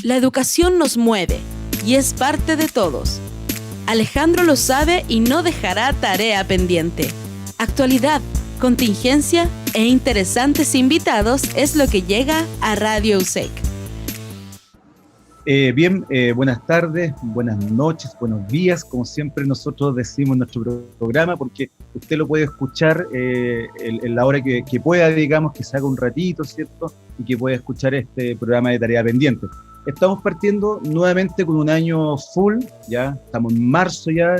La educación nos mueve y es parte de todos. Alejandro lo sabe y no dejará tarea pendiente. Actualidad, contingencia e interesantes invitados es lo que llega a Radio USEC. Buenas tardes, buenas noches, buenos días, como siempre nosotros decimos en nuestro programa, porque usted lo puede escuchar en la hora que pueda, digamos, que se haga un ratito, ¿cierto? Y que pueda escuchar este programa de Tarea Pendiente. Estamos partiendo nuevamente con un año full, ya estamos en marzo ya,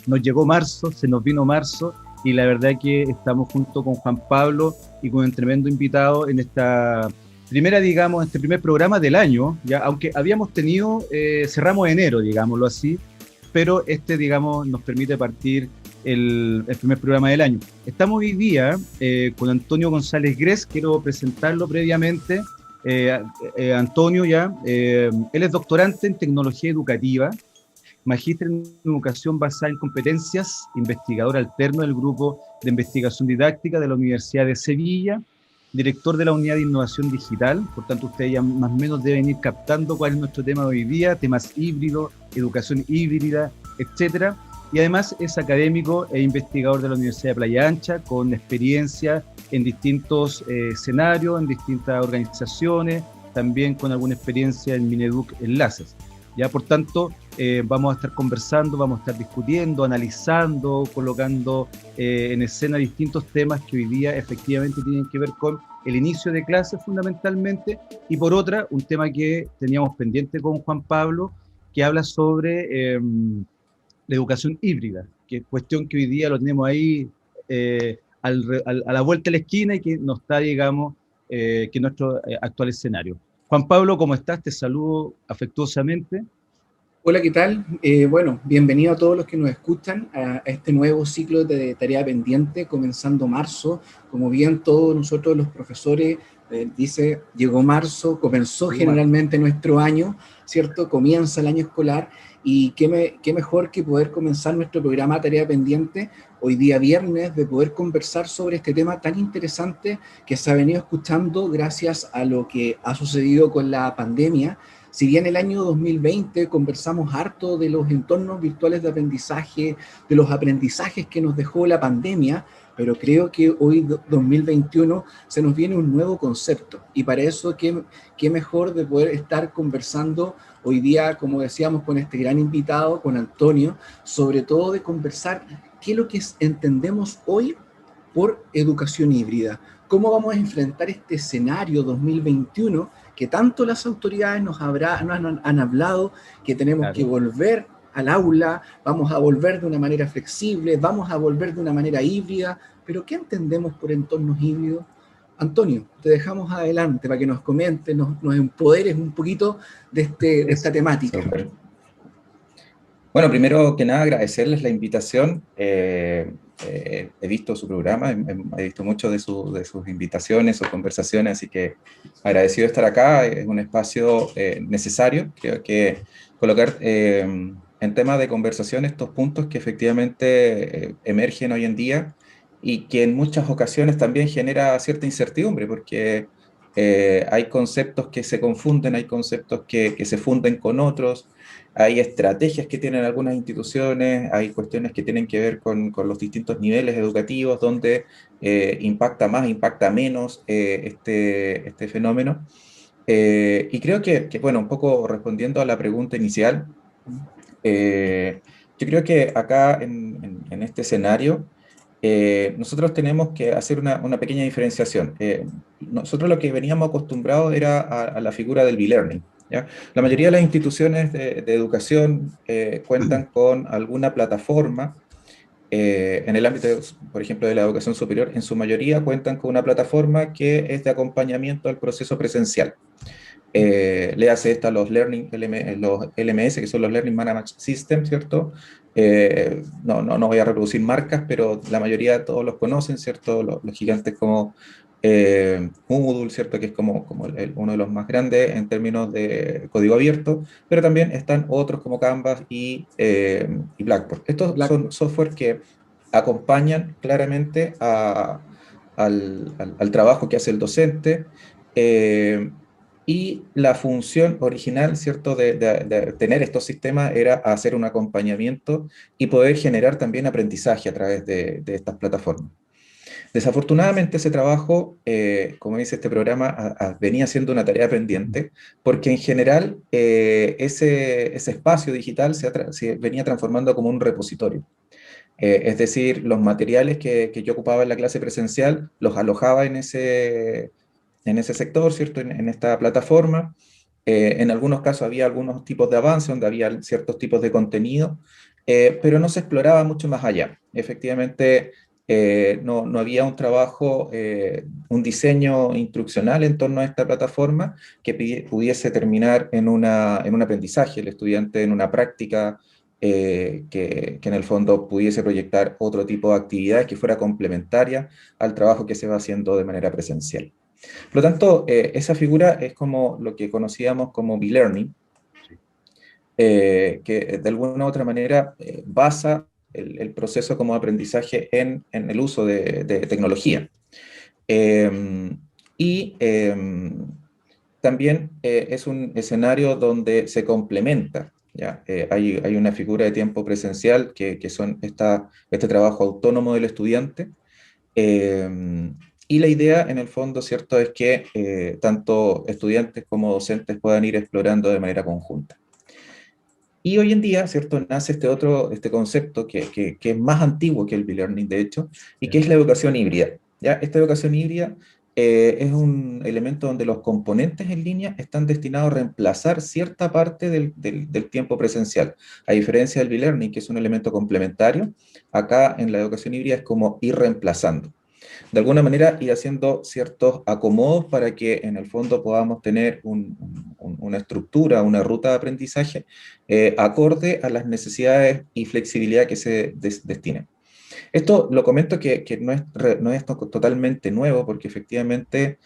nos llegó marzo, se nos vino marzo, y la verdad que estamos junto con Juan Pablo y con un tremendo invitado en esta digamos, este primer programa del año, ya, aunque habíamos tenido, cerramos enero, digámoslo así, pero digamos, nos permite partir el primer programa del año. Estamos hoy día con Antonio González Gres, quiero presentarlo previamente. Antonio, él es doctorante en tecnología educativa, magíster en educación basada en competencias, investigador alterno del grupo de investigación didáctica de la Universidad de Sevilla, director de la unidad de innovación digital. Por tanto, ustedes ya más o menos deben ir captando cuál es nuestro tema de hoy día, temas híbridos, educación híbrida, etcétera. Y además es académico e investigador de la Universidad de Playa Ancha, con experiencia en distintos escenarios, en distintas organizaciones, también con alguna experiencia en Mineduc Enlaces. Ya, por tanto, vamos a estar conversando, vamos a estar discutiendo, analizando, colocando en escena distintos temas que hoy día efectivamente tienen que ver con el inicio de clases fundamentalmente, y por otra, un tema que teníamos pendiente con Juan Pablo, que habla sobre la educación híbrida, que es cuestión que hoy día lo tenemos ahí a la vuelta de la esquina y que no está, digamos, que es nuestro actual escenario. Juan Pablo, ¿cómo estás? Te saludo afectuosamente. Hola, ¿qué tal? Bueno, bienvenido a todos los que nos escuchan a este nuevo ciclo de Tarea Pendiente, comenzando marzo. Como bien todos nosotros los profesores, dice, llegó marzo, comenzó generalmente nuestro año, ¿cierto? Comienza el año escolar y qué mejor que poder comenzar nuestro programa Tarea Pendiente hoy día viernes, de poder conversar sobre este tema tan interesante que se ha venido escuchando gracias a lo que ha sucedido con la pandemia. Si bien el año 2020 conversamos harto de los entornos virtuales de aprendizaje, de los aprendizajes que nos dejó la pandemia, pero creo que hoy, 2021, se nos viene un nuevo concepto. Y para eso, qué mejor de poder estar conversando hoy día, como decíamos, con este gran invitado, con Antonio, sobre todo de conversar qué es lo que entendemos hoy por educación híbrida. ¿Cómo vamos a enfrentar este escenario 2021 que tanto las autoridades nos han hablado, que tenemos que volver al aula, vamos a volver de una manera flexible, vamos a volver de una manera híbrida, pero ¿qué entendemos por entornos híbridos? Antonio, te dejamos adelante para que nos comentes, nos empoderes un poquito de esta temática. Super. Bueno, primero que nada agradecerles la invitación. He visto su programa, he visto muchas de sus invitaciones, sus conversaciones, así que agradecido de estar acá. Es un espacio necesario. Creo que colocar en tema de conversación estos puntos que efectivamente emergen hoy en día y que en muchas ocasiones también genera cierta incertidumbre, porque hay conceptos que se confunden, hay conceptos que se funden con otros. Hay estrategias que tienen algunas instituciones, hay cuestiones que tienen que ver con los distintos niveles educativos, donde impacta más, impacta menos este fenómeno. Y creo que, bueno, un poco respondiendo a la pregunta inicial, yo creo que acá en este escenario, nosotros tenemos que hacer una pequeña diferenciación. Nosotros lo que veníamos acostumbrados era a la figura del B-Learning. ¿Ya? La mayoría de las instituciones de educación cuentan con alguna plataforma en el ámbito, por ejemplo, de la educación superior. En su mayoría cuentan con una plataforma que es de acompañamiento al proceso presencial. Le hace esta los los LMS, que son los Learning Management Systems, ¿cierto? No voy a reproducir marcas, pero la mayoría todos los conocen, ¿cierto? Los gigantes como Moodle, ¿cierto? Que es como uno de los más grandes en términos de código abierto, pero también están otros como Canvas y Blackboard. Estos son software que acompañan claramente al trabajo que hace el docente, y la función original, ¿cierto?, de tener estos sistemas era hacer un acompañamiento y poder generar también aprendizaje a través de estas plataformas. Desafortunadamente ese trabajo, como dice este programa, venía siendo una tarea pendiente, porque en general ese espacio digital se venía transformando como un repositorio. Es decir, los materiales que yo ocupaba en la clase presencial los alojaba en ese sector, ¿cierto? En esta plataforma. En algunos casos había algunos tipos de avance donde había ciertos tipos de contenido, pero no se exploraba mucho más allá. Efectivamente, no había un trabajo, un diseño instruccional en torno a esta plataforma que pudiese terminar en un aprendizaje, el estudiante en una práctica que en el fondo pudiese proyectar otro tipo de actividades que fuera complementaria al trabajo que se va haciendo de manera presencial. Por lo tanto, esa figura es como lo que conocíamos como B-Learning, que de alguna u otra manera basa el proceso como aprendizaje en el uso de tecnología. Y también es un escenario donde se complementa. ¿Ya? Hay una figura de tiempo presencial que son este trabajo autónomo del estudiante. Y la idea, en el fondo, ¿cierto?, es que tanto estudiantes como docentes puedan ir explorando de manera conjunta. Y hoy en día, ¿cierto?, nace este concepto que es más antiguo que el B-Learning, de hecho, y que es la educación híbrida. ¿Ya? Esta educación híbrida es un elemento donde los componentes en línea están destinados a reemplazar cierta parte del tiempo presencial. A diferencia del B-Learning, que es un elemento complementario, acá en la educación híbrida es como ir reemplazando. De alguna manera ir haciendo ciertos acomodos para que en el fondo podamos tener una estructura, una ruta de aprendizaje acorde a las necesidades y flexibilidad que se destinen. Esto lo comento que no es totalmente nuevo, porque efectivamente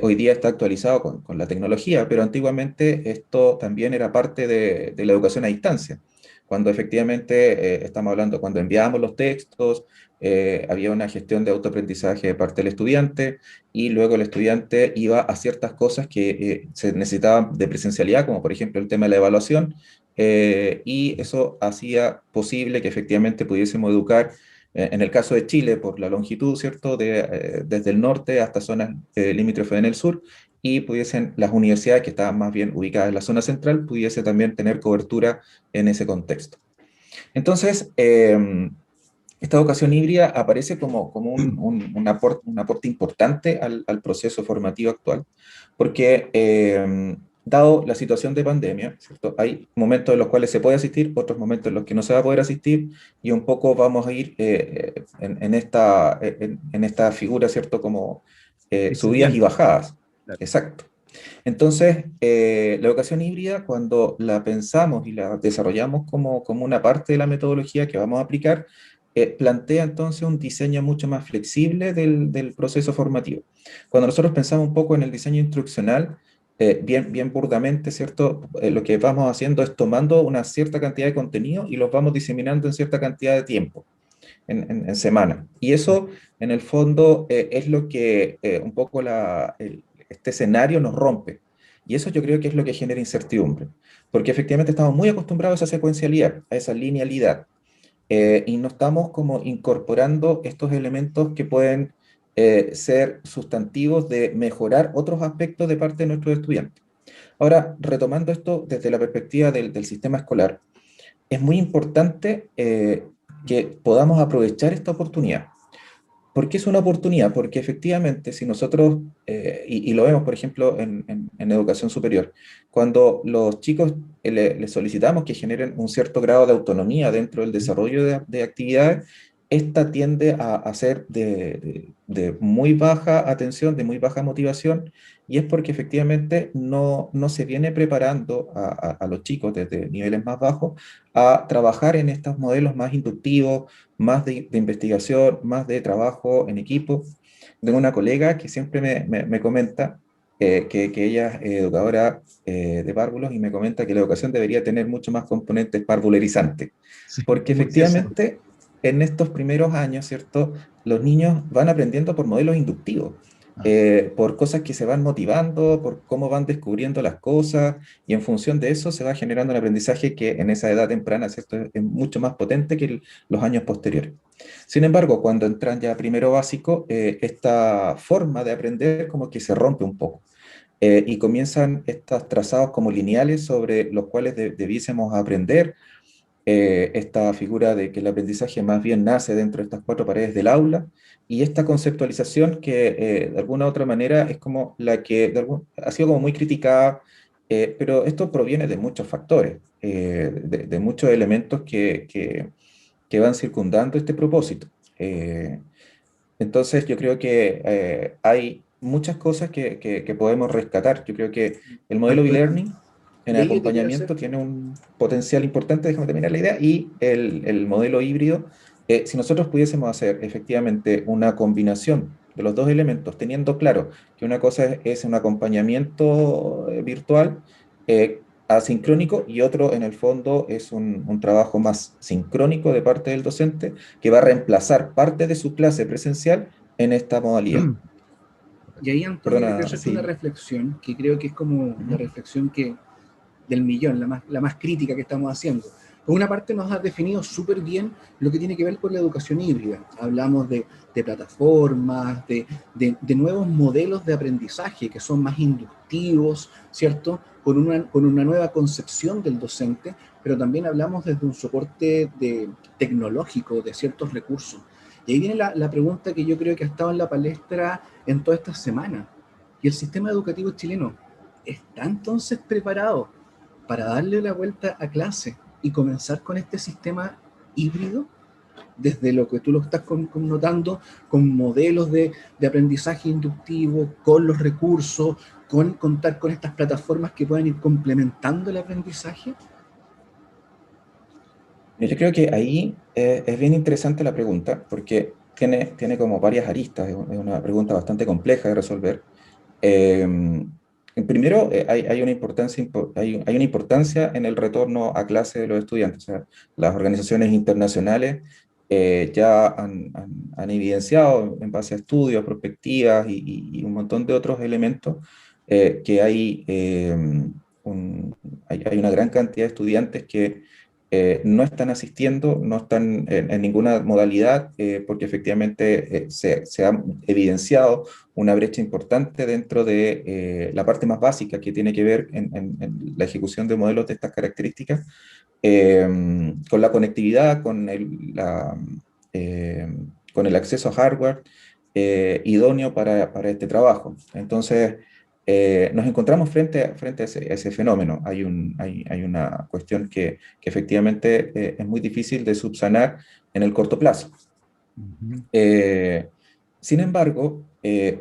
hoy día está actualizado con la tecnología, pero antiguamente esto también era parte de la educación a distancia. Cuando efectivamente estamos hablando, cuando enviábamos los textos, había una gestión de autoaprendizaje de parte del estudiante, y luego el estudiante iba a ciertas cosas que se necesitaban de presencialidad, como por ejemplo el tema de la evaluación, y eso hacía posible que efectivamente pudiésemos educar en el caso de Chile, por la longitud, ¿cierto?, desde el norte hasta zonas limítrofes en el sur, y pudiesen las universidades que estaban más bien ubicadas en la zona central, pudiese también tener cobertura en ese contexto. Entonces, esta educación híbrida aparece como un aporte importante al proceso formativo actual, porque dado la situación de pandemia, ¿cierto?, hay momentos en los cuales se puede asistir, otros momentos en los que no se va a poder asistir, y un poco vamos a ir en esta figura, ¿cierto?, como subidas y bajadas. Claro. Exacto. Entonces, la educación híbrida, cuando la pensamos y la desarrollamos como una parte de la metodología que vamos a aplicar, plantea entonces un diseño mucho más flexible del proceso formativo. Cuando nosotros pensamos un poco en el diseño instruccional, bien burdamente, ¿cierto? Lo que vamos haciendo es tomando una cierta cantidad de contenido y los vamos diseminando en cierta cantidad de tiempo, en semana. Y eso, en el fondo, es lo que un poco este escenario nos rompe. Y eso yo creo que es lo que genera incertidumbre, porque efectivamente estamos muy acostumbrados a esa secuencialidad, a esa linealidad, y no estamos como incorporando estos elementos que pueden ser sustantivos de mejorar otros aspectos de parte de nuestros estudiantes. Ahora, retomando esto desde la perspectiva del sistema escolar, es muy importante que podamos aprovechar esta oportunidad. ¿Por qué es una oportunidad? Porque efectivamente, si nosotros, y lo vemos por ejemplo en educación superior, cuando los chicos les solicitamos que generen un cierto grado de autonomía dentro del desarrollo de actividades, esta tiende a ser de muy baja atención, de muy baja motivación, y es porque efectivamente no se viene preparando a los chicos desde niveles más bajos a trabajar en estos modelos más inductivos, más de investigación, más de trabajo en equipo. Tengo una colega que siempre me comenta que ella es educadora de párvulos, y me comenta que la educación debería tener mucho más componentes parvularizantes, Sí, porque es muy cierto. efectivamente en estos primeros años, ¿cierto?, los niños van aprendiendo por modelos inductivos. por cosas que se van motivando, por cómo van descubriendo las cosas, y en función de eso se va generando un aprendizaje que en esa edad temprana, ¿cierto?, es mucho más potente que los años posteriores. Sin embargo, cuando entran ya a primero básico, esta forma de aprender como que se rompe un poco. Y comienzan estos trazados como lineales sobre los cuales debiésemos aprender, esta figura de que el aprendizaje más bien nace dentro de estas cuatro paredes del aula, y esta conceptualización que de alguna u otra manera es como la que ha sido como muy criticada, pero esto proviene de muchos factores, de muchos elementos que van circundando este propósito. Entonces yo creo que hay muchas cosas que podemos rescatar. Yo creo que el modelo Antonio, e-learning en de ahí yo te quiero hacer, acompañamiento tiene un potencial importante, déjame terminar la idea, y el modelo híbrido, si nosotros pudiésemos hacer efectivamente una combinación de los dos elementos, teniendo claro que una cosa es un acompañamiento virtual, asincrónico, y otro en el fondo es un trabajo más sincrónico de parte del docente, que va a reemplazar parte de su clase presencial en esta modalidad. y ahí Antonio, yo quiero Perdona, hacerte una sí. reflexión que creo que es como la Ujú. reflexión que del millón, la más crítica que estamos haciendo. Por una parte nos has definido súper bien lo que tiene que ver con la educación híbrida. Hablamos de plataformas, de nuevos modelos de aprendizaje que son más inductivos, ¿cierto? Con una nueva concepción del docente, pero también hablamos desde un soporte tecnológico de ciertos recursos. Y ahí viene la pregunta que yo creo que ha estado en la palestra en toda esta semana. ¿Y el sistema educativo chileno está entonces preparado para darle la vuelta a clase y comenzar con este sistema híbrido, desde lo que tú lo estás connotando, con modelos de aprendizaje inductivo, con los recursos, con contar con estas plataformas que puedan ir complementando el aprendizaje? Yo creo que ahí es bien interesante la pregunta, porque tiene como varias aristas, es una pregunta bastante compleja de resolver. Eh, Primero, hay una importancia, hay una importancia en el retorno a clase de los estudiantes. O sea, las organizaciones internacionales ya han evidenciado en base a estudios, perspectivas y un montón de otros elementos, que hay una gran cantidad de estudiantes que no están asistiendo, no están en ninguna modalidad, porque efectivamente se ha evidenciado una brecha importante dentro de la parte más básica que tiene que ver en la ejecución de modelos de estas características, con la conectividad, eh, con el acceso a hardware idóneo para este trabajo. Entonces, nos encontramos frente a ese fenómeno. Hay una cuestión que efectivamente es muy difícil de subsanar en el corto plazo. Ujú. Sin embargo,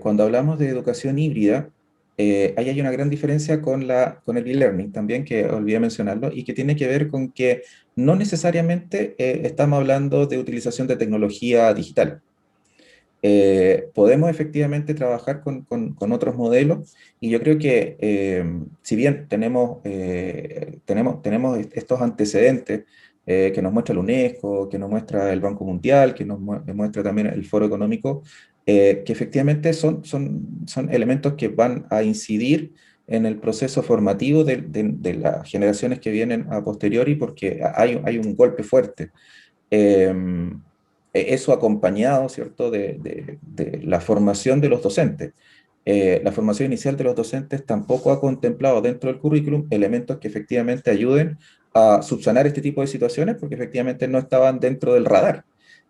cuando hablamos de educación híbrida, ahí hay una gran diferencia con el e-learning también, que olvidé mencionarlo, y que tiene que ver con que no necesariamente estamos hablando de utilización de tecnología digital. Podemos efectivamente trabajar con otros modelos, y yo creo que si bien tenemos estos antecedentes que nos muestra la UNESCO, que nos muestra el Banco Mundial, que nos muestra también el Foro Económico, que efectivamente son elementos que van a incidir en el proceso formativo de las generaciones que vienen a posteriori, porque hay un golpe fuerte. Eso acompañado, ¿cierto?, de la formación de los docentes. La formación inicial de los docentes tampoco ha contemplado dentro del currículum elementos que efectivamente ayuden a subsanar este tipo de situaciones, porque efectivamente no estaban dentro del radar.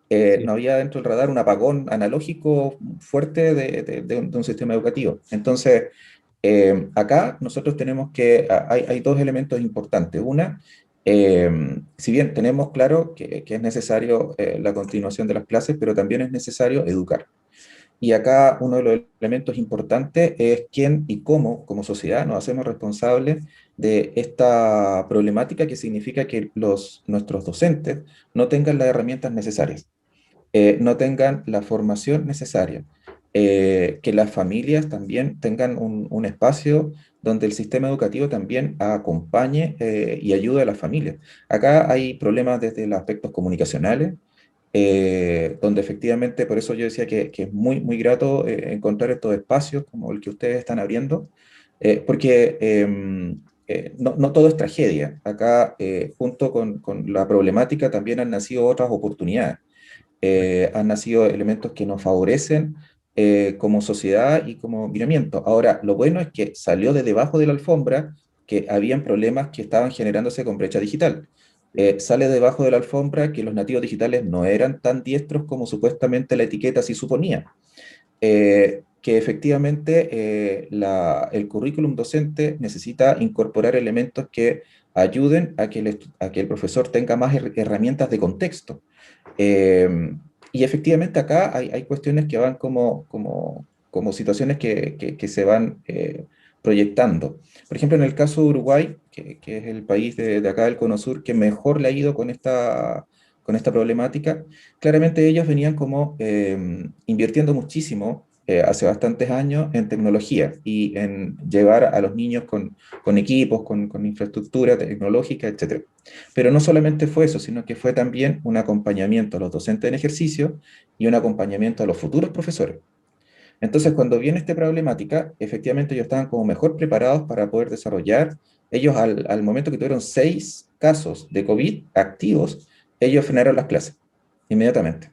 Sí. No había dentro del radar un apagón analógico fuerte de un sistema educativo. Entonces, acá nosotros tenemos hay dos elementos importantes. Una, si bien tenemos claro que es necesario la continuación de las clases, pero también es necesario educar. Y acá uno de los elementos importantes es quién y cómo, como sociedad, nos hacemos responsables de esta problemática, que significa que nuestros docentes no tengan las herramientas necesarias, no tengan la formación necesaria, que las familias también tengan un espacio donde el sistema educativo también acompañe y ayude a las familias. Acá hay problemas desde los aspectos comunicacionales, donde efectivamente, por eso yo decía que es muy, muy grato encontrar estos espacios como el que ustedes están abriendo, porque no todo es tragedia. Acá, junto con la problemática, también han nacido otras oportunidades. Han nacido elementos que nos favorecen como sociedad y como miramiento. Ahora, lo bueno es que salió de debajo de la alfombra que habían problemas que estaban generándose con brecha digital. Sale debajo de la alfombra que los nativos digitales no eran tan diestros como supuestamente la etiqueta sí suponía. Que efectivamente el currículum docente necesita incorporar elementos que ayuden a que el profesor tenga más herramientas de contexto. Eh, y efectivamente acá hay cuestiones que van como situaciones que se van proyectando. Por ejemplo, en el caso de Uruguay, que es el país de acá del Cono Sur que mejor le ha ido con esta problemática, claramente ellos venían como invirtiendo muchísimo hace bastantes años en tecnología y en llevar a los niños con equipos, con infraestructura tecnológica, etc. Pero no solamente fue eso, sino que fue también un acompañamiento a los docentes en ejercicio y un acompañamiento a los futuros profesores. Entonces, cuando viene esta problemática, efectivamente ellos estaban como mejor preparados para poder desarrollar. Ellos, al momento que tuvieron 6 casos de COVID activos, ellos frenaron las clases inmediatamente.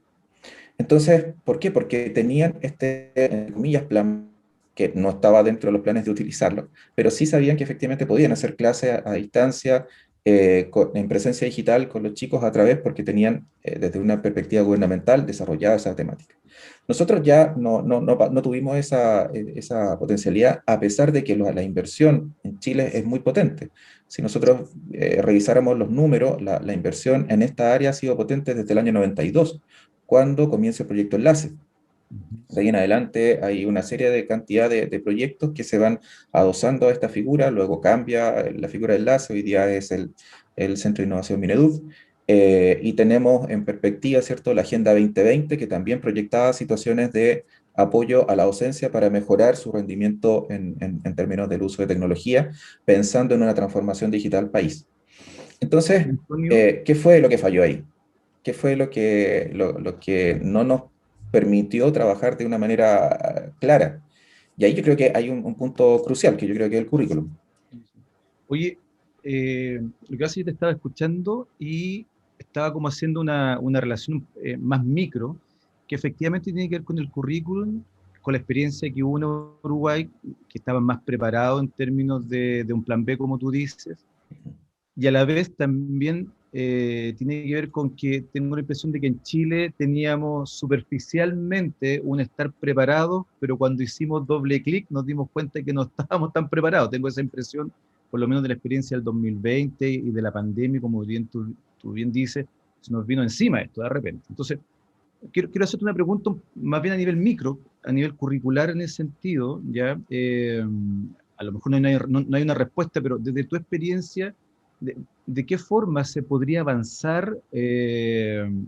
Entonces, ¿por qué? Porque tenían en comillas, plan que no estaba dentro de los planes de utilizarlo, pero sí sabían que efectivamente podían hacer clases a distancia, en presencia digital con los chicos a través, porque tenían, desde una perspectiva gubernamental, desarrollada esa temática. Nosotros ya no tuvimos esa potencialidad, a pesar de que la inversión en Chile es muy potente. Si nosotros revisáramos los números, la inversión en esta área ha sido potente desde el año 92, cuando comienza el proyecto Enlace. De ahí en adelante hay una serie de cantidad de proyectos que se van adosando a esta figura, luego cambia la figura de Enlace, hoy día es el Centro de Innovación Mineduc, y tenemos en perspectiva, ¿cierto?, la Agenda 2020, que también proyectaba situaciones de apoyo a la docencia para mejorar su rendimiento en términos del uso de tecnología, pensando en una transformación digital país. Entonces, Antonio, ¿qué fue lo que falló ahí? ¿Qué fue lo que no nos permitió trabajar de una manera clara? Y ahí yo creo que hay un punto crucial, que yo creo que es el currículum. oye, lo que pasa es que te estaba escuchando y estaba como haciendo una relación más micro, que efectivamente tiene que ver con el currículum, con la experiencia que hubo en Uruguay, que estaban más preparados en términos de un plan B, como tú dices, y a la vez también tiene que ver con que tengo la impresión de que en Chile teníamos superficialmente un estar preparados, pero cuando hicimos doble clic nos dimos cuenta de que no estábamos tan preparados. Tengo esa impresión, por lo menos de la experiencia del 2020 y de la pandemia, como bien tú bien dices, se nos vino encima esto de repente. Entonces, quiero hacerte una pregunta más bien a nivel micro, a nivel curricular en ese sentido, ¿ya? A lo mejor no hay una respuesta, pero desde tu experiencia, ¿de qué forma se podría avanzar,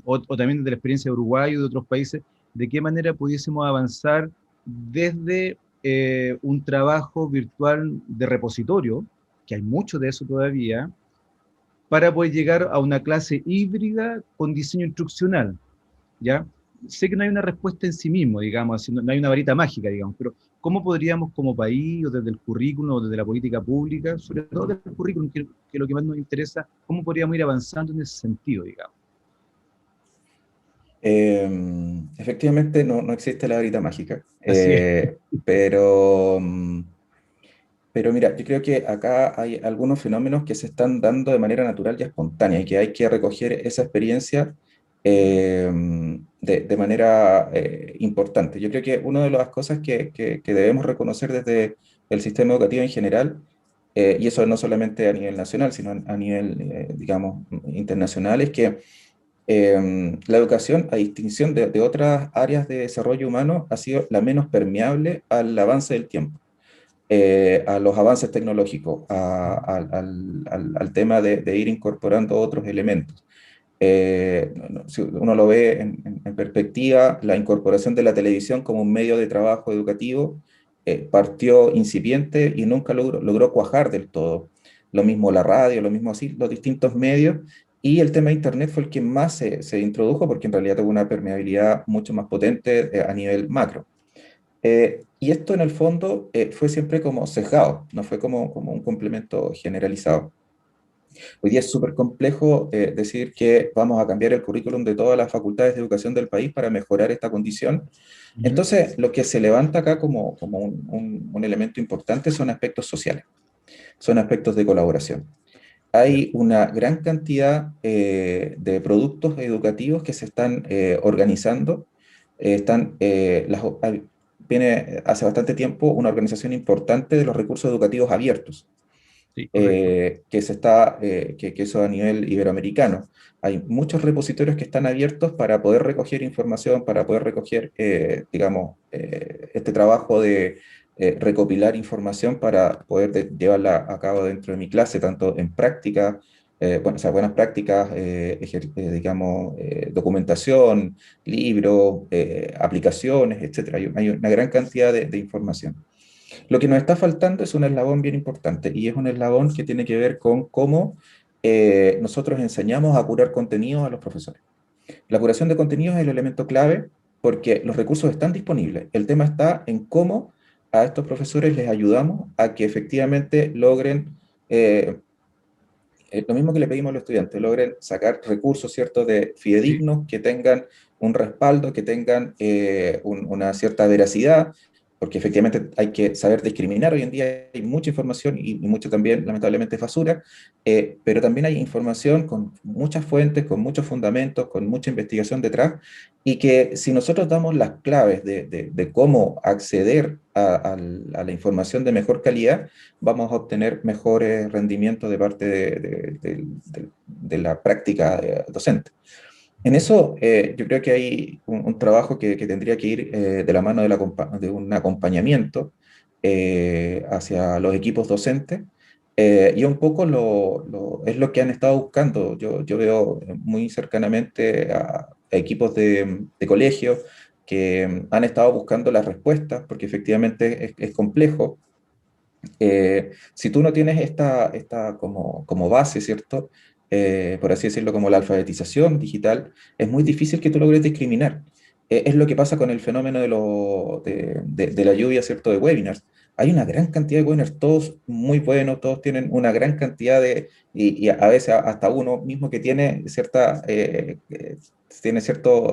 o también de la experiencia de Uruguay o de otros países, de qué manera pudiésemos avanzar desde un trabajo virtual de repositorio, que hay mucho de eso todavía, para poder llegar a una clase híbrida con diseño instruccional? ¿Ya? Sé que no hay una respuesta en sí mismo, digamos, así, no hay una varita mágica, digamos, pero ¿cómo podríamos como país, o desde el currículum, o desde la política pública, sobre todo desde el currículum, que es lo que más nos interesa, cómo podríamos ir avanzando en ese sentido, digamos? Efectivamente, no existe la varita mágica, Así es. pero mira, yo creo que acá hay algunos fenómenos que se están dando de manera natural y espontánea y que hay que recoger esa experiencia eh, de manera importante. Yo creo que una de las cosas que debemos reconocer desde el sistema educativo en general, y eso no solamente a nivel nacional, sino a nivel, digamos, internacional, es que la educación, a distinción de otras áreas de desarrollo humano, ha sido la menos permeable al avance del tiempo, a los avances tecnológicos, al tema de ir incorporando otros elementos. Si uno lo ve en perspectiva, la incorporación de la televisión como un medio de trabajo educativo partió incipiente y nunca logró cuajar del todo. Lo mismo la radio, lo mismo así, los distintos medios, Y el tema de Internet fue el que más se introdujo porque en realidad tuvo una permeabilidad mucho más potente a nivel macro. Y esto en el fondo fue siempre como sesgado, no fue como un complemento generalizado. Hoy día es súper complejo decir que vamos a cambiar el currículum de todas las facultades de educación del país para mejorar esta condición. Ujú. Entonces, lo que se levanta acá como un elemento importante son aspectos sociales, son aspectos de colaboración. Ya. Hay una gran cantidad de productos educativos que se están organizando. Viene hace bastante tiempo una organización importante de los recursos educativos abiertos, Sí, correcto. que eso a nivel iberoamericano. Hay muchos repositorios que están abiertos para poder recoger información, para poder recoger, digamos, este trabajo de recopilar información para poder llevarla a cabo dentro de mi clase, tanto en práctica, bueno, o sea, buenas prácticas, digamos, documentación, libros, aplicaciones, etcétera. Hay una gran cantidad de información. Lo que nos está faltando es un eslabón bien importante y es un eslabón que tiene que ver con cómo nosotros enseñamos a curar contenidos a los profesores. La curación de contenidos es el elemento clave porque los recursos están disponibles. El tema está en cómo a estos profesores les ayudamos a que efectivamente logren eh, lo mismo que le pedimos a los estudiantes, logren sacar recursos, ¿cierto?, de Sí. fidedignos, que tengan un respaldo, que tengan una cierta veracidad, porque efectivamente hay que saber discriminar. Hoy en día hay mucha información y mucha también, lamentablemente, es basura, pero también hay información con muchas fuentes, con muchos fundamentos, con mucha investigación detrás, y que si nosotros damos las claves de cómo acceder a la información de mejor calidad, vamos a obtener mejores rendimientos de parte de la práctica docente. En eso, yo creo que hay un trabajo que tendría que ir de la mano de un acompañamiento hacia los equipos docentes, y un poco es lo que han estado buscando. Yo veo muy cercanamente a equipos de colegio que han estado buscando las respuestas, porque efectivamente es complejo. Si tú no tienes esta como base, ¿cierto? Por así decirlo, como la alfabetización digital, es muy difícil que tú logres discriminar. Es lo que pasa con el fenómeno de la lluvia, ¿cierto? De webinars. Hay una gran cantidad de webinars, todos muy buenos, todos tienen una gran cantidad y a veces hasta uno mismo que tiene tiene cierto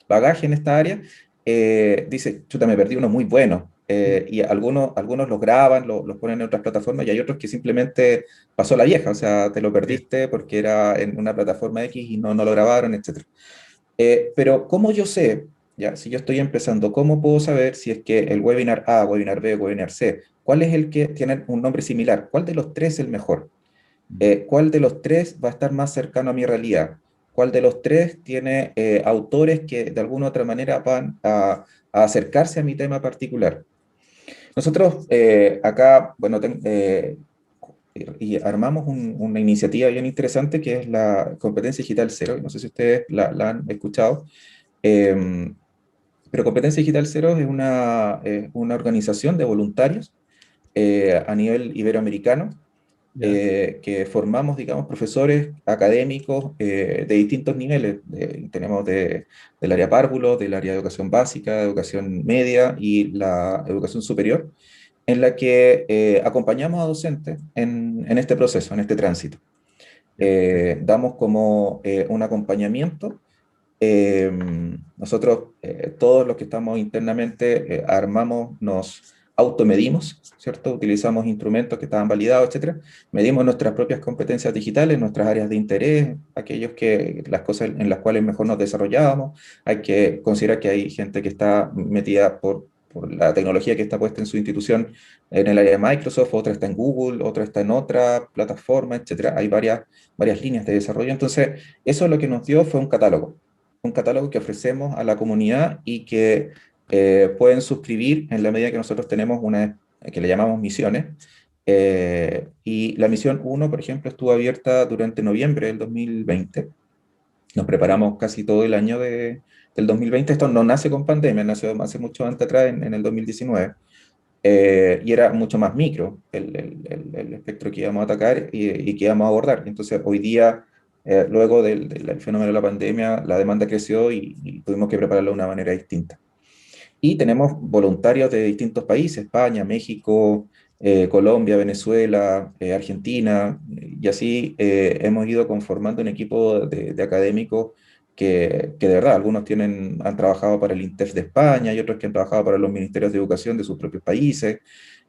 bagaje en esta área, dice, chuta, me perdí uno muy bueno. Y algunos los graban, los ponen en otras plataformas y hay otros que simplemente pasó la vieja, o sea, te lo Sí. perdiste porque era en una plataforma X y no lo grabaron, etc. Pero ¿cómo yo sé, ya, si yo estoy empezando, cómo puedo saber si es que el webinar A, webinar B, webinar C, cuál es el que tiene un nombre similar? ¿Cuál de los tres es el mejor? ¿Cuál de los tres va a estar más cercano a mi realidad? ¿Cuál de los tres tiene autores que de alguna u otra manera van a acercarse a mi tema particular? Nosotros acá, bueno, y armamos una iniciativa bien interesante que es la Competencia Digital Cero. No sé si ustedes la han escuchado, eh, pero Competencia Digital Cero es una organización de voluntarios a nivel iberoamericano Ya. que formamos, digamos, profesores académicos de distintos niveles. Tenemos del área párvulo, del área de educación básica, educación media y la educación superior, en la que acompañamos a docentes en este proceso, en este tránsito. Ya, perfecto. Damos como un acompañamiento. eh, Nosotros, todos los que estamos internamente, armamos, nos automedimos, ¿cierto? Utilizamos instrumentos que estaban validados, etcétera. Medimos nuestras propias competencias digitales, nuestras áreas de interés, las cosas en las cuales mejor nos desarrollábamos. Hay que considerar que hay gente que está metida por la tecnología que está puesta en su institución en el área de Microsoft, otra está en Google, otra está en otra plataforma, etcétera. Hay varias líneas de desarrollo. Entonces, eso lo que nos dio fue un catálogo que ofrecemos a la comunidad y que pueden suscribir en la medida que nosotros tenemos una que le llamamos misiones. Y la misión uno, por ejemplo, estuvo abierta durante noviembre del 2020. Nos preparamos casi todo el año del 2020. Esto no nace con pandemia, nació hace mucho antes atrás, en el 2019. Y era mucho más micro el espectro que íbamos a atacar y que íbamos a abordar. Entonces, hoy día Luego del fenómeno de la pandemia, la demanda creció y tuvimos que prepararlo de una manera distinta. Y tenemos voluntarios de distintos países, España, México, Colombia, Venezuela, Argentina, y así hemos ido conformando un equipo de académicos que de verdad, algunos han trabajado para el INTEF de España y otros que han trabajado para los ministerios de educación de sus propios países.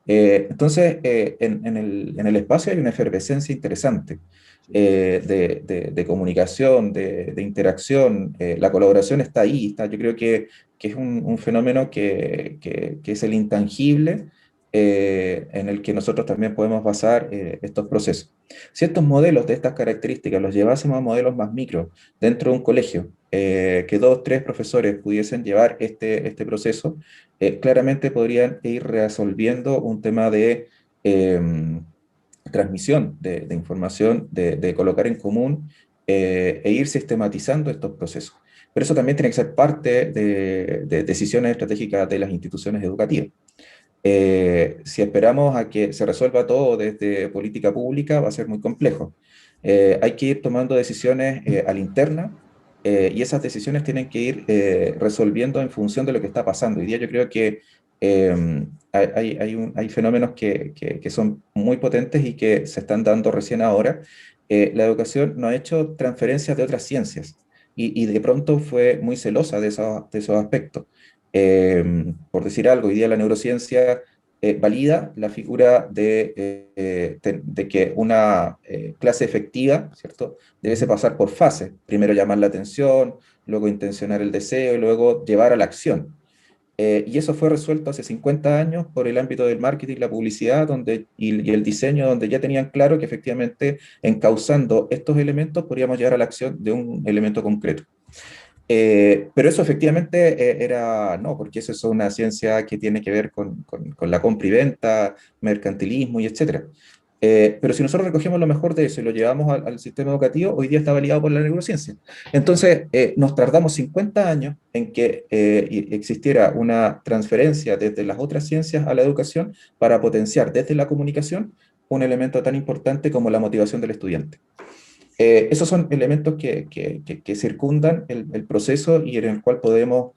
Entonces, en el espacio hay una efervescencia interesante de comunicación, de interacción. La colaboración está ahí, está, yo creo que es un fenómeno que es el intangible en el que nosotros también podemos basar estos procesos. Si estos modelos de estas características los llevásemos a modelos más micro dentro de un colegio, que 2, 3 profesores pudiesen llevar este proceso, claramente podrían ir resolviendo un tema de transmisión de información, de colocar en común e ir sistematizando estos procesos. Pero eso también tiene que ser parte de decisiones estratégicas de las instituciones educativas. Si esperamos a que se resuelva todo desde política pública, va a ser muy complejo. Hay que ir tomando decisiones a la interna y esas decisiones tienen que ir resolviendo en función de lo que está pasando. Hoy día yo creo que hay fenómenos que son muy potentes y que se están dando recién ahora. La educación no ha hecho transferencias de otras ciencias y de pronto fue muy celosa de esos aspectos. Por decir algo, hoy día la neurociencia valida la figura de que una clase efectiva, ¿cierto? Debe pasar por fases. Primero llamar la atención, luego intencionar el deseo y luego llevar a la acción. Y eso fue resuelto hace 50 años por el ámbito del marketing, la publicidad y el diseño, donde ya tenían claro que efectivamente encauzando estos elementos podríamos llegar a la acción de un elemento concreto. Pero eso efectivamente no, porque eso es una ciencia que tiene que ver con la compra y venta, mercantilismo y etcétera. Pero si nosotros recogemos lo mejor de eso y lo llevamos al sistema educativo, hoy día está validado por la neurociencia. Entonces, nos tardamos 50 años en que existiera una transferencia desde las otras ciencias a la educación para potenciar desde la comunicación un elemento tan importante como la motivación del estudiante. Esos son elementos que circundan el proceso y en el cual podemos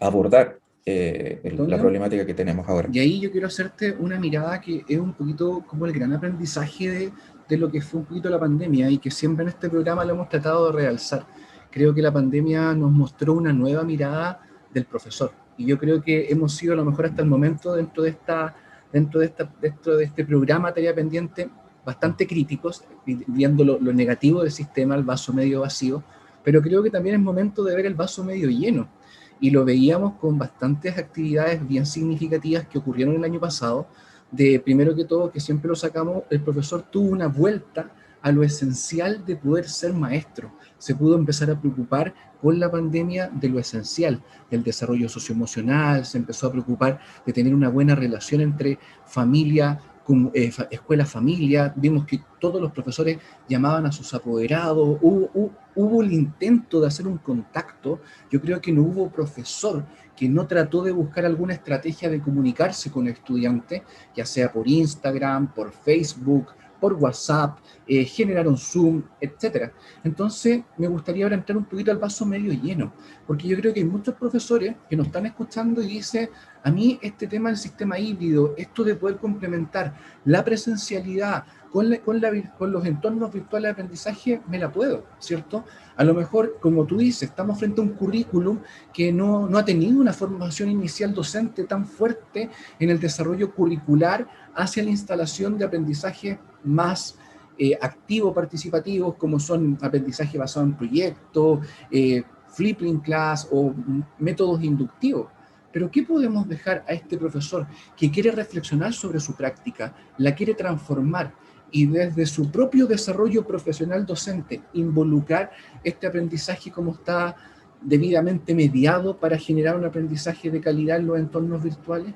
abordar la problemática que tenemos ahora. Y ahí yo quiero hacerte una mirada que es un poquito como el gran aprendizaje de lo que fue un poquito la pandemia y que siempre en este programa lo hemos tratado de realzar. Creo que la pandemia nos mostró una nueva mirada del profesor y yo creo que hemos sido a lo mejor hasta el momento dentro de este programa Tarea Pendiente bastante críticos, viendo lo negativo del sistema, el vaso medio vacío, pero creo que también es momento de ver el vaso medio lleno. Y lo veíamos con bastantes actividades bien significativas que ocurrieron el año pasado, de primero que todo, que siempre lo sacamos, el profesor tuvo una vuelta a lo esencial de poder ser maestro. Se pudo empezar a preocupar con la pandemia de lo esencial, del desarrollo socioemocional, se empezó a preocupar de tener una buena relación entre familia, escuela-familia, vimos que todos los profesores llamaban a sus apoderados, hubo el intento de hacer un contacto. Yo creo que no hubo profesor que no trató de buscar alguna estrategia de comunicarse con el estudiante, ya sea por Instagram, por Facebook, por WhatsApp, generaron Zoom, etc. Entonces, me gustaría ahora entrar un poquito al vaso medio lleno, porque yo creo que hay muchos profesores que nos están escuchando y dicen, a mí este tema del sistema híbrido, esto de poder complementar la presencialidad con los entornos virtuales de aprendizaje, me la puedo, ¿cierto? A lo mejor, como tú dices, estamos frente a un currículum que no ha tenido una formación inicial docente tan fuerte en el desarrollo curricular hacia la instalación de aprendizaje más activo, participativos, como son aprendizaje basado en proyectos, flipping class o métodos inductivos. Pero ¿qué podemos dejar a este profesor que quiere reflexionar sobre su práctica, la quiere transformar y desde su propio desarrollo profesional docente involucrar este aprendizaje como está debidamente mediado para generar un aprendizaje de calidad en los entornos virtuales?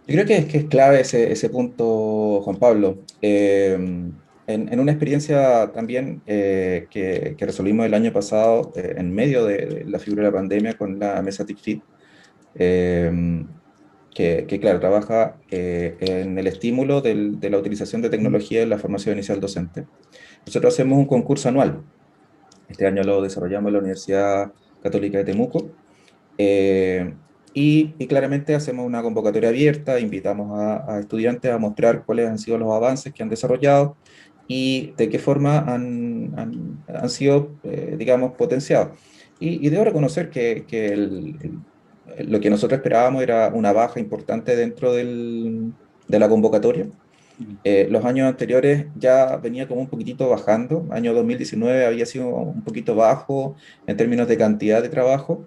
Yo creo que es clave ese punto, Juan Pablo. En una experiencia también que resolvimos el año pasado, en medio de la figura de la pandemia con la mesa TICFIT, que claro, trabaja en el estímulo de la utilización de tecnología en la formación inicial docente. Nosotros hacemos un concurso anual. Este año lo desarrollamos en la Universidad Católica de Temuco. Eh, y claramente hacemos una convocatoria abierta, invitamos a estudiantes a mostrar cuáles han sido los avances que han desarrollado y de qué forma han sido, digamos, potenciados. Y debo reconocer que lo que nosotros esperábamos era una baja importante dentro de la convocatoria. Los años anteriores ya venía como un poquitito bajando. Año 2019 había sido un poquito bajo en términos de cantidad de trabajo.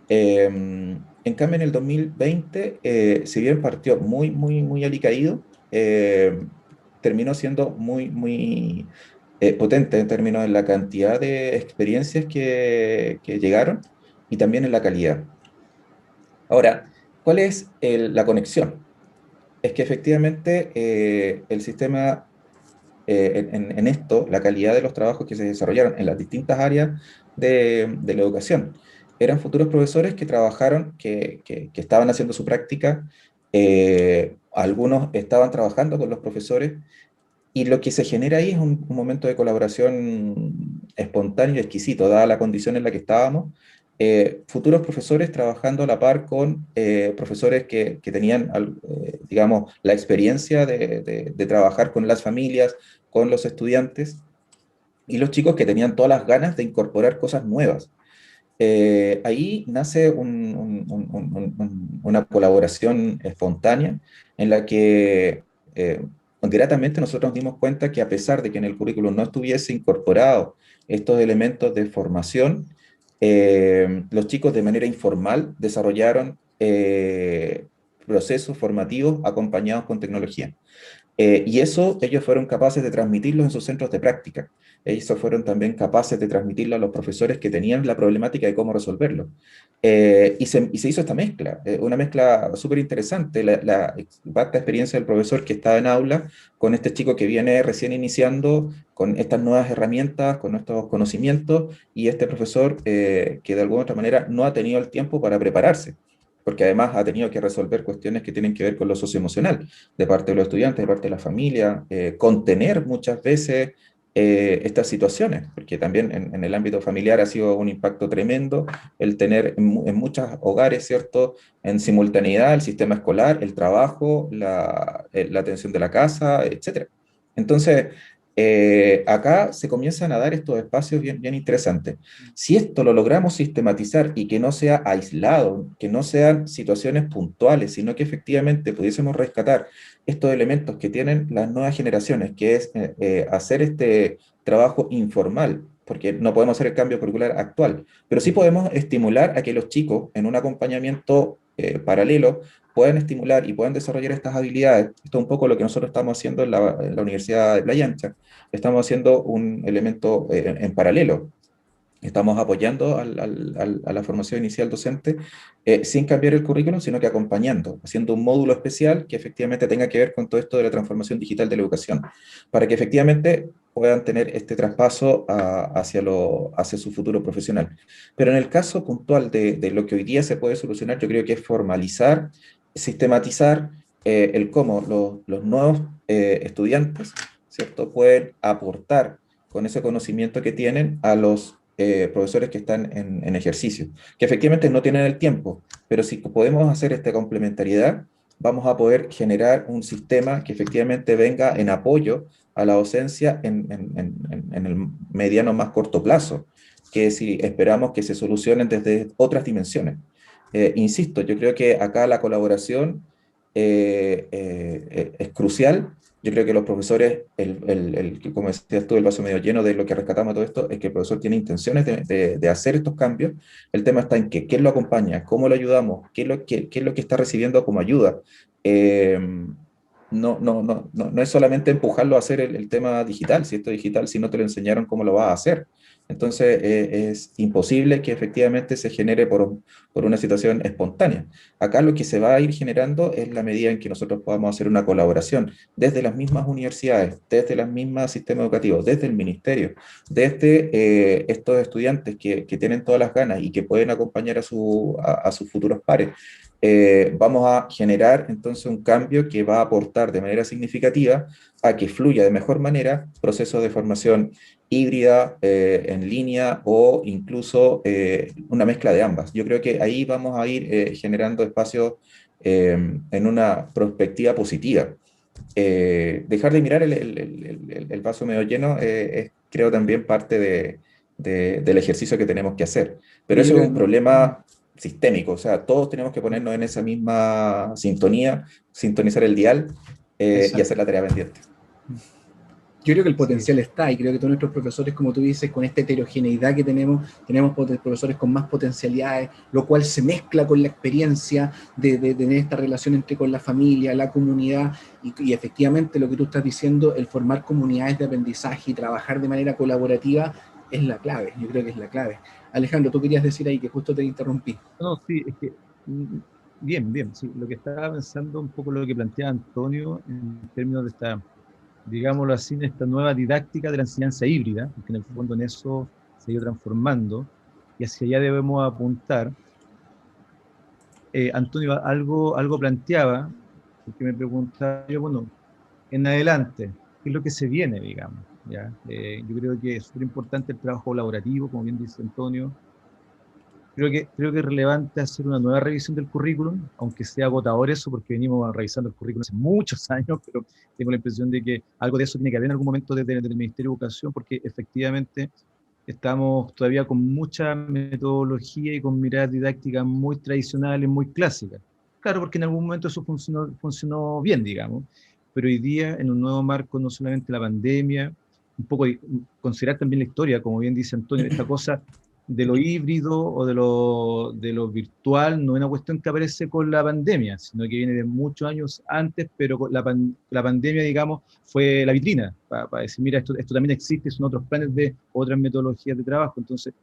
En cambio, en el 2020, si bien partió muy alicaído, terminó siendo muy potente en términos de la cantidad de experiencias que llegaron y también en la calidad. Ahora, ¿cuál es la conexión? Es que efectivamente el sistema, en esto, la calidad de los trabajos que se desarrollaron en las distintas áreas de la educación, eran futuros profesores que trabajaron, que estaban haciendo su práctica, algunos estaban trabajando con los profesores, y lo que se genera ahí es un momento de colaboración espontáneo y exquisito, dada la condición en la que estábamos. Futuros profesores trabajando a la par con profesores que tenían, digamos, la experiencia de trabajar con las familias, con los estudiantes, y los chicos que tenían todas las ganas de incorporar cosas nuevas. Ahí nace una colaboración espontánea en la que gratamente nosotros nos dimos cuenta que a pesar de que en el currículum no estuviese incorporado estos elementos de formación, los chicos de manera informal desarrollaron procesos formativos acompañados con tecnología. Y eso ellos fueron capaces de transmitirlo en sus centros de práctica. Ellos fueron también capaces de transmitirlo a los profesores que tenían la problemática de cómo resolverlo. Y se hizo esta mezcla, una mezcla súper interesante, la vasta experiencia del profesor que estaba en aula con este chico que viene recién iniciando, con estas nuevas herramientas, con estos conocimientos, y este profesor que de alguna otra manera no ha tenido el tiempo para prepararse, porque además ha tenido que resolver cuestiones que tienen que ver con lo socioemocional, de parte de los estudiantes, de parte de la familia, contener muchas veces estas situaciones, porque también en el ámbito familiar ha sido un impacto tremendo el tener en muchos hogares, ¿cierto?, en simultaneidad el sistema escolar, el trabajo, la atención de la casa, etc. Entonces, acá se comienzan a dar estos espacios bien interesantes. Si esto lo logramos sistematizar y que no sea aislado, que no sean situaciones puntuales, sino que efectivamente pudiésemos rescatar estos elementos que tienen las nuevas generaciones, que es hacer este trabajo informal, porque no podemos hacer el cambio curricular actual, pero sí podemos estimular a que los chicos en un acompañamiento paralelo puedan estimular y puedan desarrollar estas habilidades. Esto es un poco lo que nosotros estamos haciendo en la Universidad de Playa Ancha. Estamos haciendo un elemento en paralelo. Estamos apoyando a la formación inicial docente sin cambiar el currículum, sino que acompañando, haciendo un módulo especial que efectivamente tenga que ver con todo esto de la transformación digital de la educación, para que efectivamente puedan tener este traspaso hacia su futuro profesional. Pero en el caso puntual de lo que hoy día se puede solucionar, yo creo que es formalizar, sistematizar el cómo los nuevos estudiantes, ¿cierto?, pueden aportar con ese conocimiento que tienen a los profesores que están en ejercicio, que efectivamente no tienen el tiempo, pero si podemos hacer esta complementariedad, vamos a poder generar un sistema que efectivamente venga en apoyo a la docencia en el mediano más corto plazo, que si esperamos que se solucionen desde otras dimensiones. Insisto, yo creo que acá la colaboración es crucial. Yo creo que los profesores, como decías tú, el vaso medio lleno de lo que rescatamos de todo esto, es que el profesor tiene intenciones de hacer estos cambios. El tema está en que quién lo acompaña, cómo lo ayudamos, qué es lo que está recibiendo como ayuda. No es solamente empujarlo a hacer el tema digital. Si esto es digital, si no te lo enseñaron, ¿cómo lo vas a hacer? Entonces es imposible que efectivamente se genere por una situación espontánea. Acá lo que se va a ir generando es la medida en que nosotros podamos hacer una colaboración desde las mismas universidades, desde las mismas sistemas educativos, desde el ministerio, desde estos estudiantes que tienen todas las ganas y que pueden acompañar a sus futuros pares. vamos a generar entonces un cambio que va a aportar de manera significativa a que fluya de mejor manera procesos de formación híbrida, en línea o incluso una mezcla de ambas. Yo creo que ahí vamos a ir generando espacios en una perspectiva positiva. Dejar de mirar el vaso medio lleno es, creo, también parte del ejercicio que tenemos que hacer. Pero eso es un problema sistémico, o sea, todos tenemos que ponernos en esa misma sintonía, sintonizar el dial y hacer la tarea pendiente. Yo creo que el potencial está, y creo que todos nuestros profesores, como tú dices, con esta heterogeneidad que tenemos profesores con más potencialidades, lo cual se mezcla con la experiencia de tener esta relación con la familia, la comunidad, y efectivamente lo que tú estás diciendo, el formar comunidades de aprendizaje y trabajar de manera colaborativa es la clave, yo creo que es la clave. Alejandro, tú querías decir ahí, que justo te interrumpí. No, sí, es que, bien, sí, lo que estaba pensando un poco lo que plantea Antonio en términos de esta, digámoslo así, en esta nueva didáctica de la enseñanza híbrida, porque en el fondo en eso se ha ido transformando, y hacia allá debemos apuntar. Antonio algo planteaba, porque me preguntaba yo, bueno, en adelante, ¿qué es lo que se viene, digamos? ¿Ya? Yo creo que es súper importante el trabajo colaborativo, como bien dice Antonio. Creo que es relevante hacer una nueva revisión del currículum, aunque sea agotador eso, porque venimos revisando el currículum hace muchos años, pero tengo la impresión de que algo de eso tiene que haber en algún momento desde el Ministerio de Educación, porque efectivamente estamos todavía con mucha metodología y con miradas didácticas muy tradicionales, muy clásicas. Claro, porque en algún momento eso funcionó bien, digamos, pero hoy día en un nuevo marco, no solamente la pandemia, un poco considerar también la historia, como bien dice Antonio, esta cosa de lo híbrido o de lo virtual no es una cuestión que aparece con la pandemia, sino que viene de muchos años antes, pero la pandemia, digamos, fue la vitrina para decir, mira, esto también existe, son otros planes de otras metodologías de trabajo. Entonces,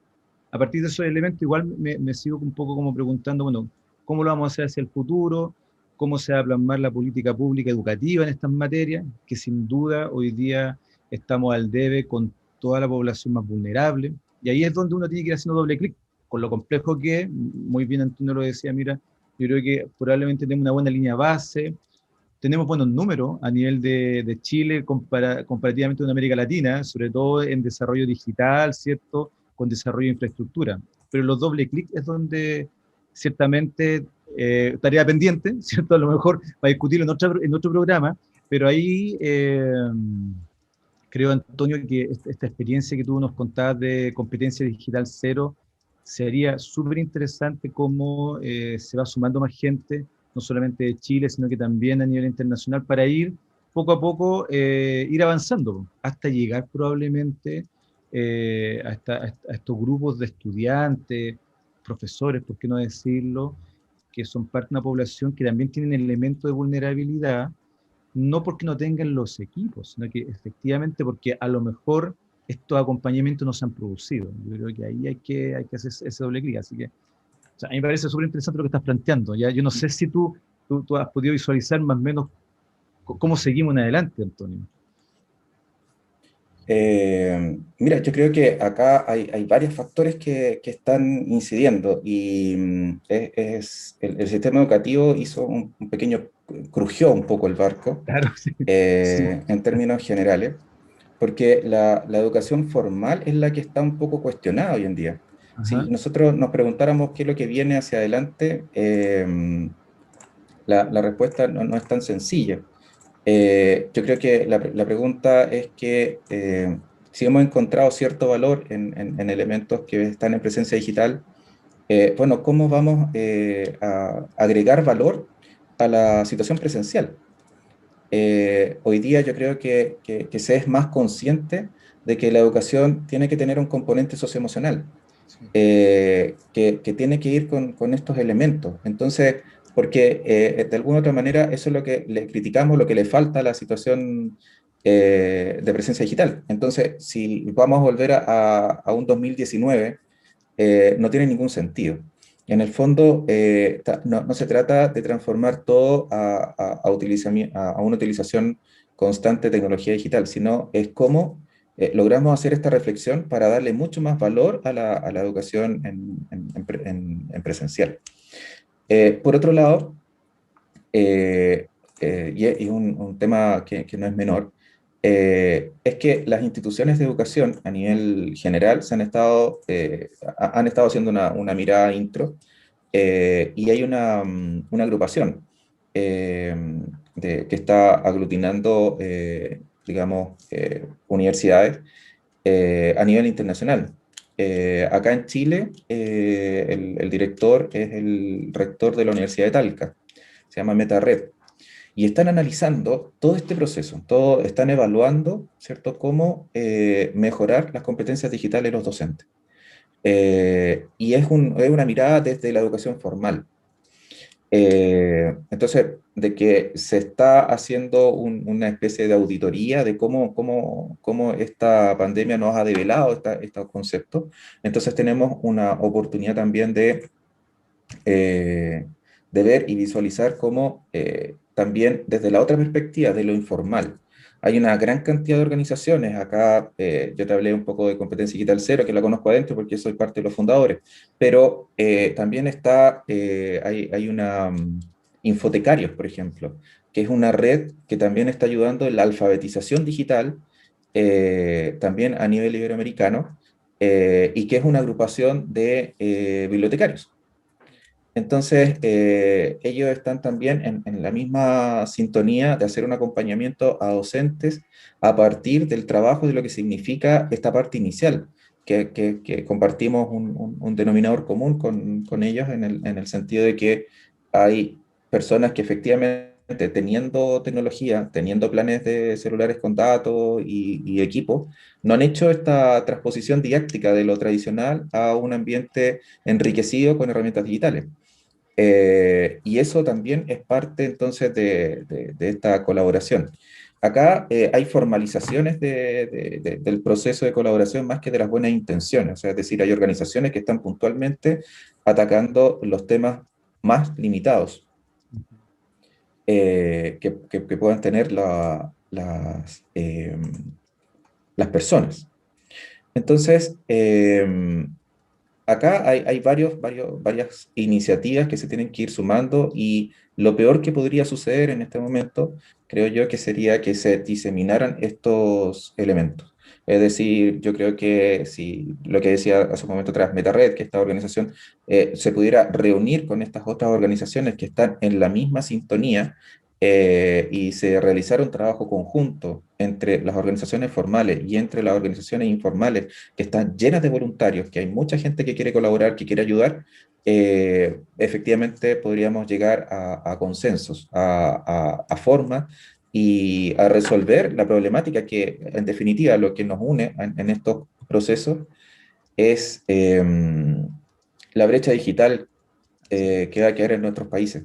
a partir de esos elementos, igual me sigo un poco como preguntando, bueno, ¿cómo lo vamos a hacer hacia el futuro? ¿Cómo se va a plasmar la política pública educativa en estas materias? Que sin duda hoy día estamos al debe con toda la población más vulnerable. Y ahí es donde uno tiene que ir haciendo doble clic, con lo complejo que es. Muy bien Antonio lo decía, mira, yo creo que probablemente tenemos una buena línea base, tenemos buenos números a nivel de Chile comparativamente con América Latina, sobre todo en desarrollo digital, ¿cierto? Con desarrollo de infraestructura. Pero los doble clic es donde ciertamente tarea pendiente, ¿cierto? A lo mejor para discutirlo en otro programa, pero ahí creo, Antonio, que esta experiencia que tú nos contabas de competencia digital cero sería súper interesante cómo se va sumando más gente, no solamente de Chile, sino que también a nivel internacional, para ir poco a poco, ir avanzando, hasta llegar probablemente a estos grupos de estudiantes, profesores, por qué no decirlo, que son parte de una población que también tienen elementos de vulnerabilidad, no porque no tengan los equipos, sino que efectivamente porque a lo mejor estos acompañamientos no se han producido. Yo creo que ahí hay que hacer ese doble clic. Así que, o sea, a mí me parece súper interesante lo que estás planteando. ¿Ya? Yo no sé si tú has podido visualizar más o menos cómo seguimos en adelante, Antonio. Mira, yo creo que acá hay varios factores que están incidiendo y el sistema educativo hizo un pequeño, crujió un poco el barco, Claro, sí. en términos generales, porque la educación formal es la que está un poco cuestionada hoy en día. Si Ajá. nosotros nos preguntáramos qué es lo que viene hacia adelante, la respuesta no es tan sencilla. Yo creo que la pregunta es que si hemos encontrado cierto valor en elementos que están en presencia digital, bueno, ¿cómo vamos a agregar valor a la situación presencial? Hoy día yo creo que se es más consciente de que la educación tiene que tener un componente socioemocional, que tiene que ir con estos elementos. Entonces, porque de alguna u otra manera eso es lo que le criticamos, lo que le falta a la situación de presencia digital. Entonces, si vamos a volver a un 2019, no tiene ningún sentido. En el fondo, no se trata de transformar todo a una utilización constante de tecnología digital, sino es cómo logramos hacer esta reflexión para darle mucho más valor a la educación en presencial. Por otro lado, y un tema que no es menor, es que las instituciones de educación a nivel general han estado haciendo una mirada intro, y hay una agrupación eh, que está aglutinando, digamos, universidades a nivel internacional. Acá en Chile, el director es el rector de la Universidad de Talca, se llama MetaRed, y están analizando todo este proceso, están evaluando, ¿cierto?, cómo mejorar las competencias digitales de los docentes. Y es una mirada desde la educación formal. Entonces, de que se está haciendo una especie de auditoría de cómo esta pandemia nos ha develado estos conceptos. Entonces tenemos una oportunidad también eh, de ver y visualizar cómo también desde la otra perspectiva de lo informal. Hay una gran cantidad de organizaciones. Acá yo te hablé un poco de Competencia Digital Cero, que la conozco adentro porque soy parte de los fundadores, pero también hay una Infotecarios, por ejemplo, que es una red que también está ayudando en la alfabetización digital, también a nivel iberoamericano, y que es una agrupación de bibliotecarios. Entonces, ellos están también en la misma sintonía de hacer un acompañamiento a docentes a partir del trabajo de lo que significa esta parte inicial, que compartimos un denominador común con ellos en el sentido de que hay personas que efectivamente, teniendo tecnología, teniendo planes de celulares con datos y equipo, no han hecho esta transposición didáctica de lo tradicional a un ambiente enriquecido con herramientas digitales. Y eso también es parte entonces de esta colaboración. Acá hay formalizaciones del proceso de colaboración más que de las buenas intenciones, o sea, es decir, hay organizaciones que están puntualmente atacando los temas más limitados que puedan tener las personas. Entonces, acá hay varias iniciativas que se tienen que ir sumando, y lo peor que podría suceder en este momento, creo yo, que sería que se diseminaran estos elementos. Es decir, yo creo que si lo que decía hace un momento atrás MetaRed, que esta organización se pudiera reunir con estas otras organizaciones que están en la misma sintonía, y se realizara un trabajo conjunto entre las organizaciones formales y entre las organizaciones informales, que están llenas de voluntarios, que hay mucha gente que quiere colaborar, que quiere ayudar, efectivamente podríamos llegar a consensos, a formas y a resolver la problemática que, en definitiva, lo que nos une en estos procesos es la brecha digital que va a quedar en nuestros países.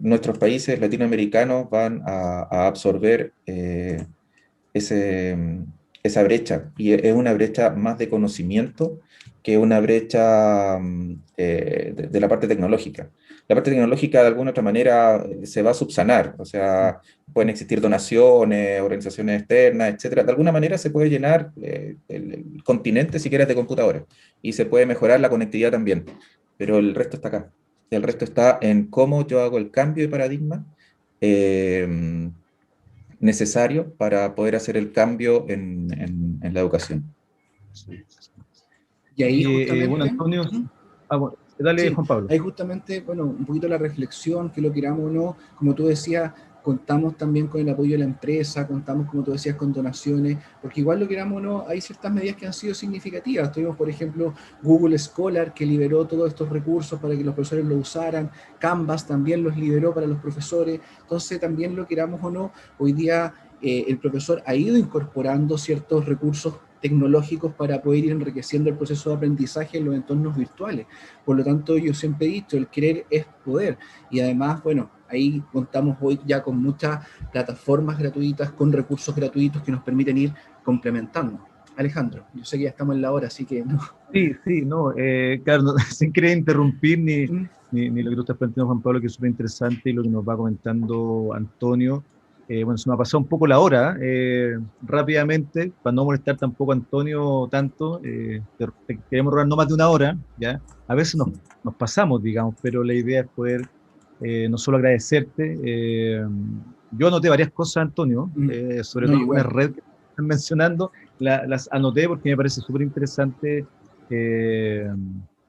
Nuestros países latinoamericanos van a absorber ese, esa brecha, y es una brecha más de conocimiento que una brecha de la parte tecnológica. La parte tecnológica de alguna otra manera se va a subsanar, o sea, pueden existir donaciones, organizaciones externas, etcétera. De alguna manera se puede llenar el continente, si quieres, de computadores, y se puede mejorar la conectividad también, pero el resto está acá. El resto está en cómo yo hago el cambio de paradigma necesario para poder hacer el cambio en la educación. Y ahí Bueno, justamente, Antonio, bueno, dale, sí, Juan Pablo. ahí justamente, bueno, un poquito la reflexión, que lo queramos o no, como tú decías, contamos también con el apoyo de la empresa, contamos, como tú decías, con donaciones, porque igual lo queramos o no, hay ciertas medidas que han sido significativas. Tuvimos, por ejemplo, Google Scholar, que liberó todos estos recursos para que los profesores lo usaran, Canvas también los liberó para los profesores. Entonces, también lo queramos o no, hoy día el profesor ha ido incorporando ciertos recursos tecnológicos para poder ir enriqueciendo el proceso de aprendizaje en los entornos virtuales. Por lo tanto, yo siempre he dicho, el querer es poder. Y además, bueno, ahí contamos hoy ya con muchas plataformas gratuitas, con recursos gratuitos que nos permiten ir complementando. Alejandro, yo sé que ya estamos en la hora, así que no. Sí, no, claro, sin querer interrumpir ¿Mm? ni lo que tú estás planteando, Juan Pablo, que es súper interesante, y lo que nos va comentando Antonio. Bueno, se me ha pasado un poco la hora, rápidamente, para no molestar tampoco a Antonio tanto, te queremos robar no más de una hora, ¿ya? A veces nos pasamos, digamos, pero la idea es poder no solo agradecerte. Yo anoté varias cosas, Antonio, sobre No, todo algunas igual. redes que están mencionando, las anoté porque me parece súper interesante eh,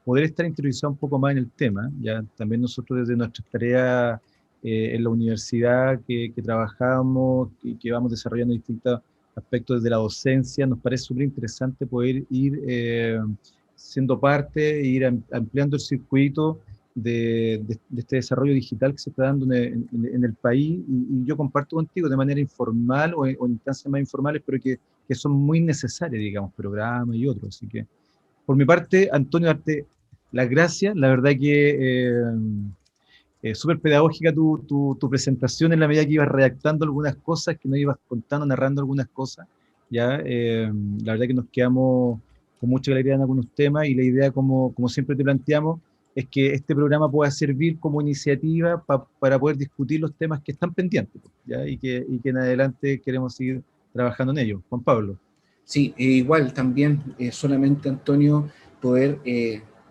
poder estar interiorizado un poco más en el tema, ¿ya? También nosotros desde nuestras tareas en la universidad que trabajamos y que vamos desarrollando distintos aspectos desde la docencia, nos parece súper interesante poder ir siendo parte e ir ampliando el circuito de este desarrollo digital que se está dando en el país y yo comparto contigo de manera informal o en instancias más informales, pero que son muy necesarias, digamos, programas y otros. Así que, por mi parte, Antonio, darte las gracias. La verdad que súper pedagógica tu presentación en la medida que ibas redactando algunas cosas, que nos ibas contando, narrando algunas cosas. ¿Ya? La verdad que nos quedamos con mucha claridad en algunos temas y la idea, como siempre te planteamos, es que este programa pueda servir como iniciativa para poder discutir los temas que están pendientes, ¿ya? Y que en adelante queremos seguir trabajando en ellos. Juan Pablo. Sí, igual también, solamente Antonio, poder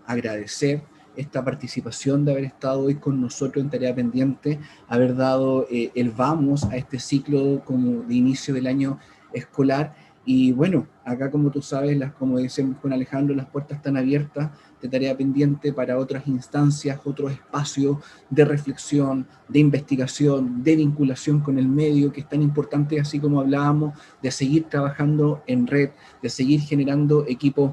agradecer esta participación de haber estado hoy con nosotros en Tarea Pendiente, haber dado el vamos a este ciclo como de inicio del año escolar. Y bueno, acá como tú sabes, como decimos con Alejandro, las puertas están abiertas de Tarea Pendiente para otras instancias, otros espacios de reflexión, de investigación, de vinculación con el medio, que es tan importante, así como hablábamos, de seguir trabajando en red, de seguir generando equipos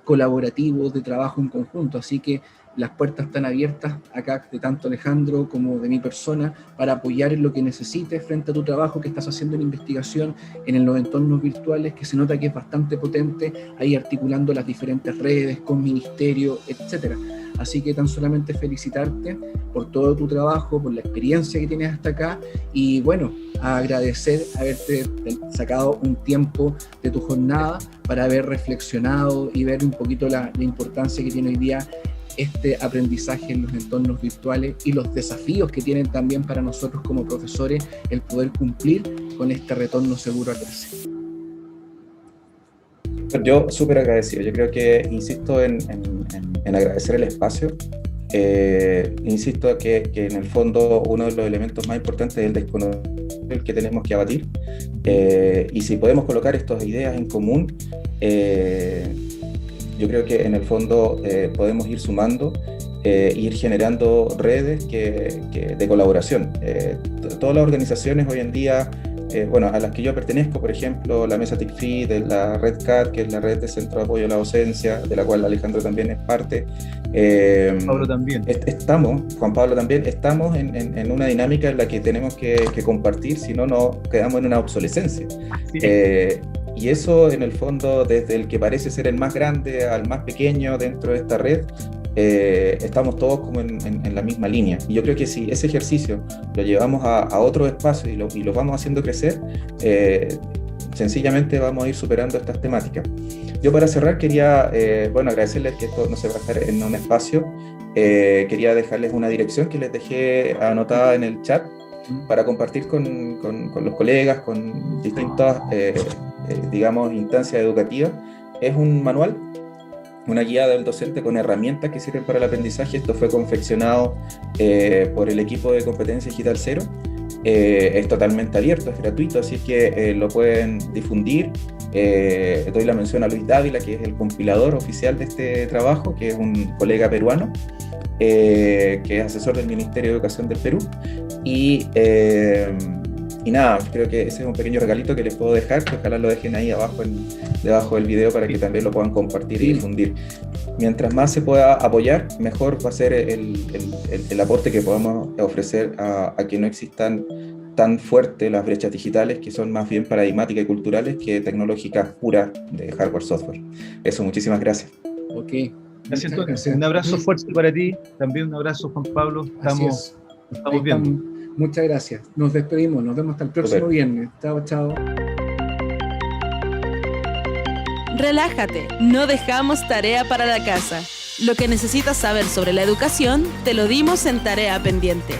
colaborativos de trabajo en conjunto. Así que las puertas están abiertas acá de tanto Alejandro como de mi persona para apoyar en lo que necesites frente a tu trabajo que estás haciendo en investigación en los entornos virtuales, que se nota que es bastante potente, ahí articulando las diferentes redes con ministerio, etcétera. Así que tan solamente felicitarte por todo tu trabajo, por la experiencia que tienes hasta acá y bueno, agradecer haberte sacado un tiempo de tu jornada para haber reflexionado y ver un poquito la importancia que tiene hoy día este aprendizaje en los entornos virtuales y los desafíos que tienen también para nosotros como profesores el poder cumplir con este retorno seguro a clase. Yo súper agradecido. Yo creo que insisto en agradecer el espacio. Insisto que en el fondo uno de los elementos más importantes es el desconocimiento que tenemos que abatir. Y si podemos colocar estas ideas en común, yo creo que en el fondo podemos ir sumando, ir generando redes de colaboración. Todas las organizaciones hoy en día, bueno, a las que yo pertenezco, por ejemplo, la Mesa TICFI, de la Red CAT, que es la red de Centro de Apoyo a la Docencia, de la cual Alejandro también es parte. Pablo también. Juan Pablo también, estamos en una dinámica en la que tenemos que compartir, si no, nos quedamos en una obsolescencia. Sí. Y eso, en el fondo, desde el que parece ser el más grande al más pequeño dentro de esta red, estamos todos como en la misma línea. Y yo creo que si ese ejercicio lo llevamos a otro espacio y lo vamos haciendo crecer, sencillamente vamos a ir superando estas temáticas. Yo para cerrar quería, bueno, agradecerles que esto no se va a estar en un espacio. Quería dejarles una dirección que les dejé anotada en el chat para compartir con los colegas, con distintas, digamos, instancias educativas. Es un manual, una guía del docente con herramientas que sirven para el aprendizaje. Esto fue confeccionado por el equipo de Competencia Digital Cero. Es totalmente abierto, es gratuito, así que lo pueden difundir. Doy la mención a Luis Dávila, que es el compilador oficial de este trabajo, que es un colega peruano, que es asesor del Ministerio de Educación del Perú. Y nada, creo que ese es un pequeño regalito que les puedo dejar, que ojalá lo dejen ahí debajo del video para que también lo puedan compartir y difundir. Mientras más se pueda apoyar, mejor va a ser el aporte que podamos ofrecer a que no existan tan fuertes las brechas digitales, que son más bien paradigmáticas y culturales que tecnológicas puras de hardware-software. Eso, muchísimas gracias. Ok. Gracias, Antonio. Un abrazo fuerte para ti, también un abrazo, Juan Pablo. Estamos viendo. Muchas gracias. Nos despedimos, nos vemos hasta el próximo viernes. Chao, chao. Relájate, no dejamos tarea para la casa. Lo que necesitas saber sobre la educación, te lo dimos en Tarea Pendiente.